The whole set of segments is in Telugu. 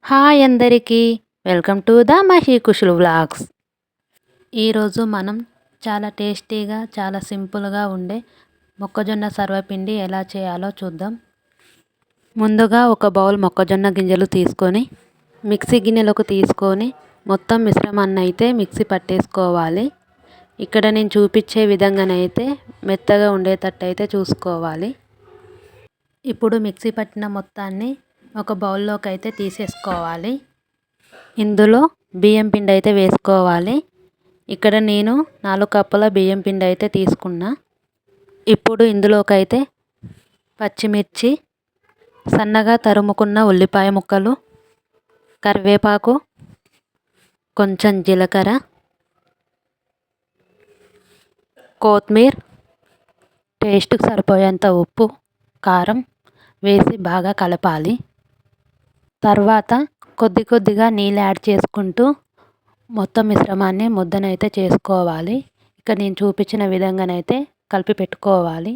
హాయ్ అందరికీ వెల్కమ్ టు ద మహి కుషులు వ్లాగ్స్. ఈరోజు మనం చాలా టేస్టీగా చాలా సింపుల్గా ఉండే మొక్కజొన్న సర్వపిండి ఎలా చేయాలో చూద్దాం. ముందుగా ఒక బౌల్ మొక్కజొన్న గింజలు తీసుకొని మిక్సీ గిన్నెలోకి తీసుకొని మొత్తం మిశ్రమాన్ని అయితే మిక్సీ పట్టేసుకోవాలి. ఇక్కడ నేను చూపించే విధంగానైతే మెత్తగా ఉండేటట్టు అయితే చూసుకోవాలి. ఇప్పుడు మిక్సీ పట్టిన మొత్తాన్ని ఒక బౌల్లోకి అయితే తీసేసుకోవాలి. ఇందులో బియ్యం పిండి అయితే వేసుకోవాలి. ఇక్కడ నేను 4 కప్పుల బియ్యం పిండి అయితే తీసుకున్నా. ఇప్పుడు ఇందులోకి అయితే పచ్చిమిర్చి, సన్నగా తరుముకున్న ఉల్లిపాయ ముక్కలు, కరివేపాకు, కొంచెం జీలకర్ర, కొత్తిమీర, టేస్ట్కి సరిపోయేంత ఉప్పు, కారం వేసి బాగా కలపాలి. తర్వాత కొద్దిగా నీళ్ళు యాడ్ చేసుకుంటూ మొత్తం మిశ్రమాన్ని ముద్దనైతే చేసుకోవాలి. ఇక్కడ నేను చూపించిన విధంగానైతే కలిపి పెట్టుకోవాలి.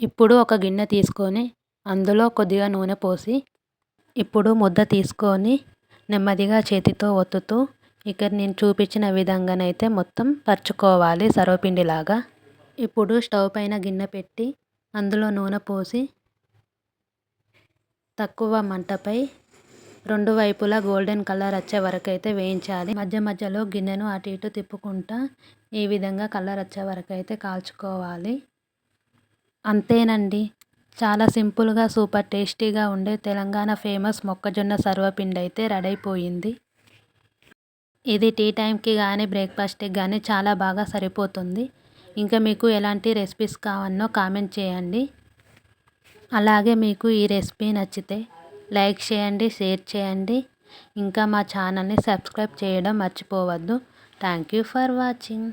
ఇప్పుడు ఒక గిన్నె తీసుకొని అందులో కొద్దిగా నూనె పోసి ఇప్పుడు ముద్ద తీసుకొని నెమ్మదిగా చేతితో ఒత్తుతూ ఇక్కడ నేను చూపించిన విధంగానైతే మొత్తం పరుచుకోవాలి సర్వపిండిలాగా. ఇప్పుడు స్టవ్ పైన గిన్నె పెట్టి అందులో నూనె పోసి తక్కువ మంటపై 2 వైపులా గోల్డెన్ కలర్ వచ్చే వరకు అయితే వేయించాలి. మధ్యలో గిన్నెను అటు ఇటు తిప్పుకుంటా ఈ విధంగా కలర్ వచ్చే వరకు అయితే కాల్చుకోవాలి. అంతేనండి, చాలా సింపుల్గా సూపర్ టేస్టీగా ఉండే తెలంగాణ ఫేమస్ మొక్కజొన్న సర్వపిండి అయితే రెడీ అయిపోయింది. ఇది టీ టైంకి కానీ బ్రేక్ఫాస్ట్కి కానీ చాలా బాగా సరిపోతుంది. ఇంకా మీకు ఎలాంటి రెసిపీస్ కావాలనో కామెంట్ చేయండి. అలాగే మీకు ఈ రెసిపీ నచ్చితే లైక్ చేయండి, షేర్ చేయండి. ఇంకా మా ఛానల్ని సబ్స్క్రైబ్ చేయడం మర్చిపోవద్దు. Thank you for watching.